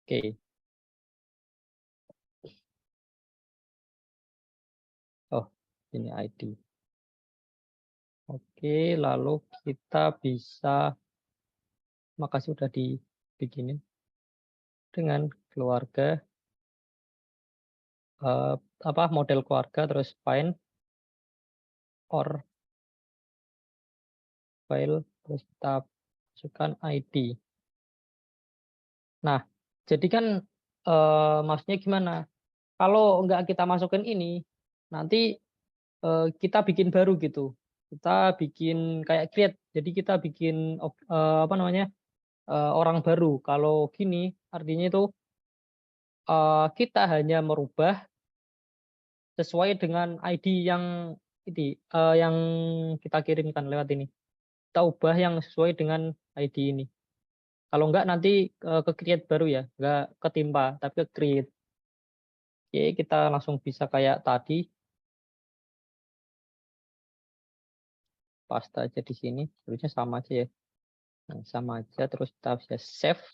Oke. Oh, ini ID. Oke, lalu kita bisa, makasih sudah dibikinin dengan keluarga model keluarga, terus find or file, terus kita masukkan ID. Nah, jadi kan maksudnya gimana? Kalau nggak kita masukin ini, nanti kita bikin baru gitu. Kita bikin kayak create. Jadi kita bikin orang baru. Kalau gini artinya itu kita hanya merubah sesuai dengan ID yang yang kita kirimkan lewat ini. Kita ubah yang sesuai dengan ID ini. Kalau enggak nanti ke create baru ya, enggak ketimpa, tapi ke create. Oke, kita langsung bisa kayak tadi. Paste aja di sini, harusnya sama aja ya. Nah, sama aja, terus kita bisa save,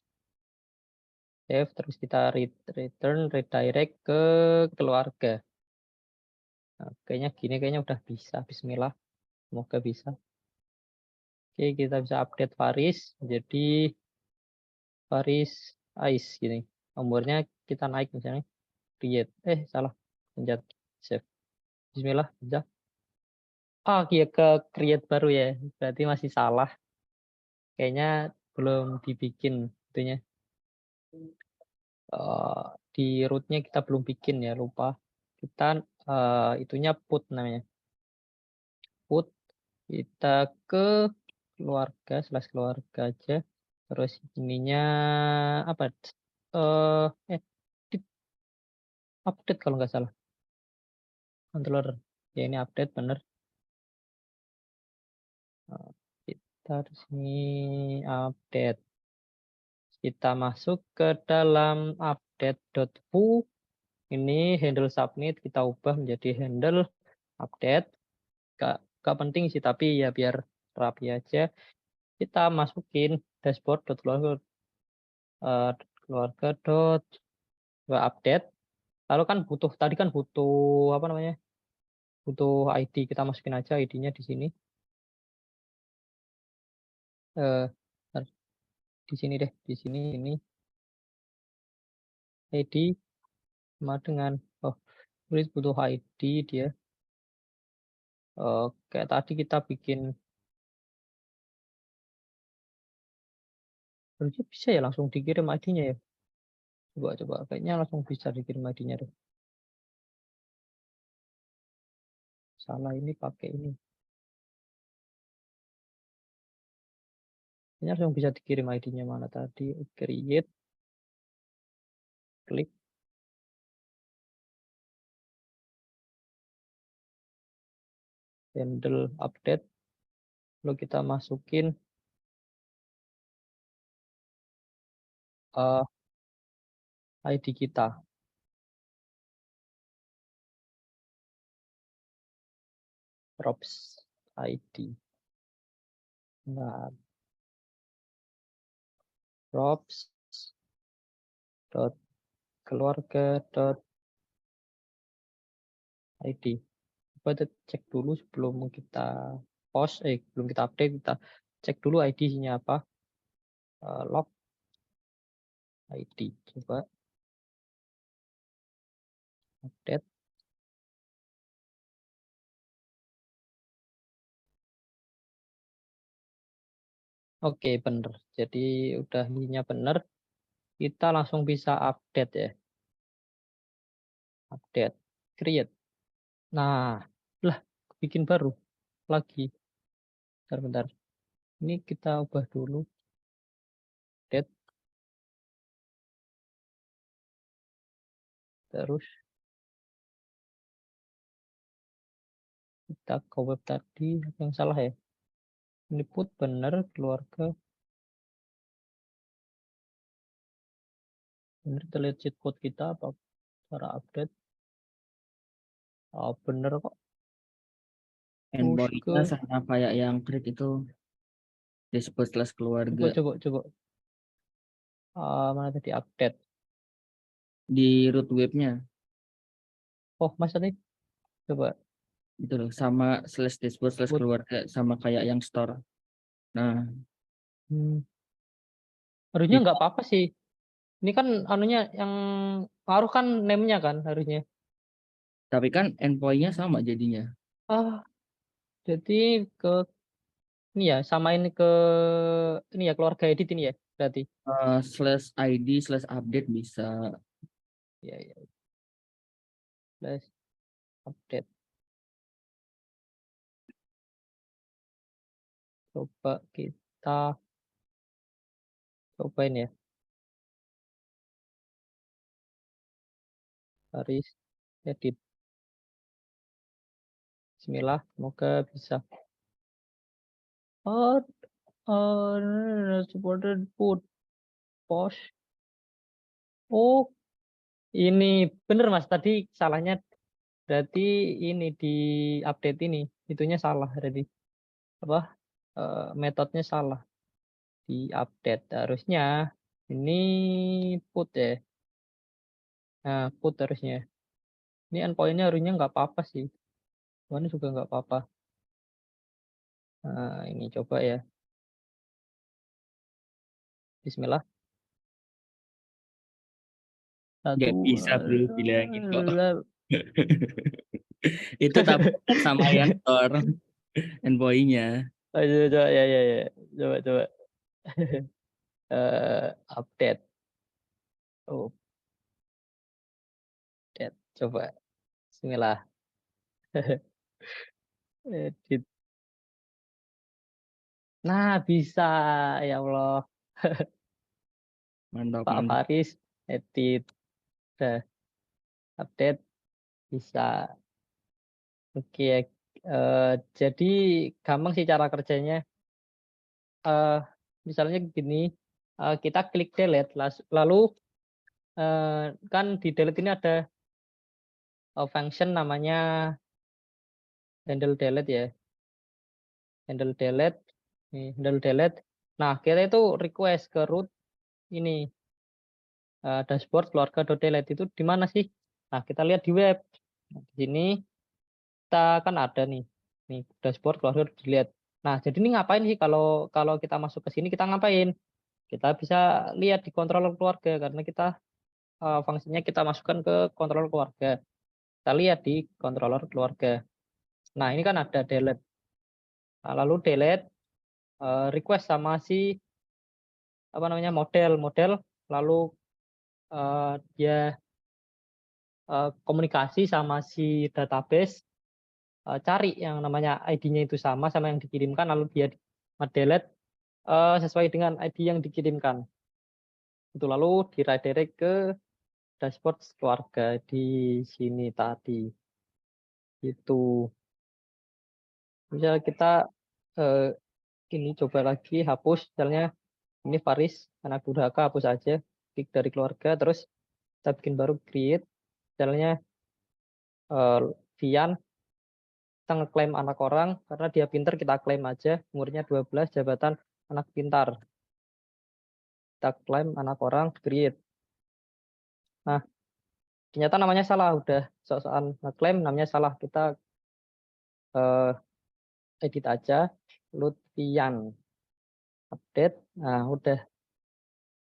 terus kita return, redirect ke keluarga. Nah, kayaknya udah bisa. Bismillah, semoga bisa. Oke, kita bisa update Faris, jadi Faris Ice gini. Nomornya kita naik misalnya, create. Salah, pencet save. Bismillah, bisa. Iya ke create baru ya, berarti masih salah. Kayaknya belum dibikin itunya. Di rootnya kita belum bikin ya, lupa. Kita itunya put namanya. Put kita ke keluarga, /keluarga aja. Terus ininya apa? Update kalau nggak salah. Controller. Ya ini update bener. Kita di sini update. Kita masuk ke dalam update.foo. Ini handle submit kita ubah menjadi handle update. Gak penting sih, tapi ya biar rapi aja. Kita masukin dashboard.keluarga update. Lalu kan tadi kan butuh apa namanya? Butuh ID, kita masukin aja ID-nya di sini. Di sini deh, di sini ini ID sama dengan butuh ID dia. Kayak tadi kita bikin, harusnya bisa ya langsung dikirim ID-nya ya. Coba kayaknya langsung bisa dikirim ID-nya deh. Salah, ini pakai ini. Kayaknya langsung bisa dikirim ID-nya, mana tadi? Create, klik. Handle update. Lalu kita masukin ID kita. Props ID. Nah, props dot keluarga dot ID. Coba cek dulu sebelum kita post, belum kita update, kita cek dulu ID-nya apa. Log ID, coba. update. Oke, bener. Jadi udah ininya bener. Kita langsung bisa update ya. Update, create. Nah, lah bikin baru lagi. Bentar. Ini kita ubah dulu. Update. Terus kita ke web tadi, apa yang salah ya? Ini put bener, keluarga. Bener, kita lihat cheat code kita apa cara update. Oh, bener kok. Push Endpoint-nya ke sama kayak yang create itu dashboard slash keluarga coba. Mana tadi update? di root webnya Oh, masa nih? Coba. itu loh, sama slash dashboard slash Boot. keluarga sama kayak yang store. Nah, Harusnya Di- nggak apa-apa sih. Ini kan anunya yang ngaruh kan name-nya kan harusnya. tapi kan endpoint-nya sama jadinya. Ah, jadi ke ini ya, samain ke ini ya keluarga edit ini ya berarti. Slash ID slash update bisa. Ya. Let's update. Coba kita cobain ya. Harus edit. Bismillah, semoga bisa. Oh, supported put post. Oh, ini bener Mas. Tadi salahnya berarti ini di update ini. Itunya salah berarti. Apa? Metodenya salah. Di update harusnya ini put ya. Nah, put harusnya. Ini endpoint-nya harusnya nggak apa-apa sih. Ini juga nggak apa-apa. Nah, ini coba ya. Nggak Bismillah. Satu. bisa bro bilangin kok. Itu tapi sama yang store endpoint-nya. Coba, ya. Coba. Update. Oh, update. Coba. Bismillah. Edit. Nah, bisa. Ya Allah. Mantap, Pak mantap. Faris. Edit. Udah. Update. Bisa. Oke. Jadi gampang sih cara kerjanya. Misalnya gini. Kita klik delete. Lalu kan di delete ini ada function namanya handle delete ya. Handle delete. Nih, handle delete. Nah, kita itu request ke root ini dashboard keluarga.delete itu di mana sih? Nah, kita lihat di web. Nah, di sini kita kan ada nih dashboard keluarga.delete. Nah, jadi ini ngapain sih kalau kalau kita masuk ke sini kita ngapain? Kita bisa lihat di controller keluarga karena kita fungsinya kita masukkan ke controller keluarga. Kita lihat di controller keluarga. Nah, ini kan ada delete. Nah, lalu delete request sama si apa namanya model lalu dia komunikasi sama si database, cari yang namanya ID-nya itu sama yang dikirimkan lalu dia delete sesuai dengan ID yang dikirimkan. Itu lalu di-redirect ke dashboard keluarga di sini tadi. Itu. Misal kita ini coba lagi hapus misalnya ini Faris anak durhaka hapus aja, klik dari keluarga terus kita bikin baru create misalnya Vian, kita ngeklaim anak orang karena dia pintar kita klaim aja umurnya 12 jabatan anak pintar. Kita klaim anak orang create. Nah, ternyata namanya salah udah soal ngeklaim namanya salah kita edit aja Lutfian update. Nah, udah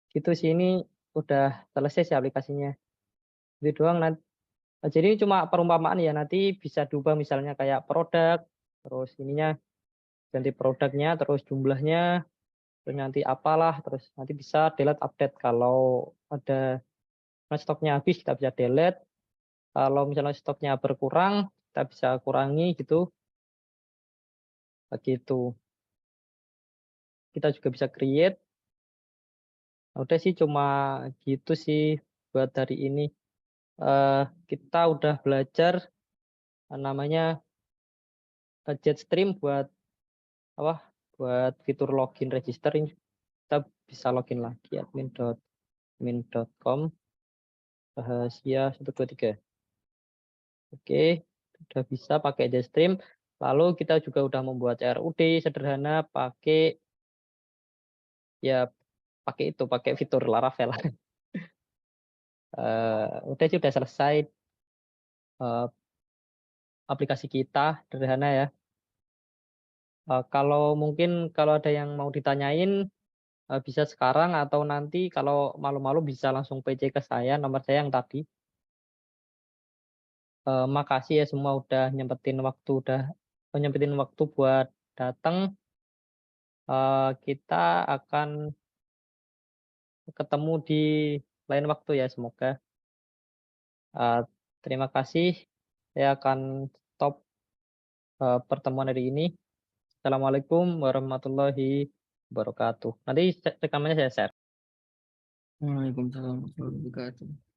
gitu sih ini udah selesai sih aplikasinya. Itu doang nanti Jadi cuma perumpamaan ya, nanti bisa diubah misalnya kayak produk, terus ininya ganti produknya, terus jumlahnya, terus nanti apalah, terus nanti bisa delete update kalau ada stoknya habis kita bisa delete, kalau misalnya stoknya berkurang kita bisa kurangi gitu, begitu. Kita juga bisa create. Udah sih cuma gitu sih buat hari ini. Kita udah belajar namanya Jetstream buat apa? Buat fitur login register ini kita bisa login lagi admin.com rahasia 123. Oke, udah bisa pakai Jetstream. Lalu kita juga udah membuat CRUD sederhana pakai ya pakai fitur Laravel. Udah sih udah selesai aplikasi kita sederhana ya. Kalau mungkin kalau ada yang mau ditanyain bisa sekarang atau nanti kalau malu-malu bisa langsung PC ke saya, nomor saya yang tadi. Makasih ya semua udah nyempetin waktu buat datang. Kita akan ketemu di lain waktu ya semoga. Terima kasih. Saya akan stop pertemuan hari ini. Assalamualaikum warahmatullahi wabarakatuh. Nanti rekamannya saya share. Waalaikumsalam warahmatullahi wabarakatuh.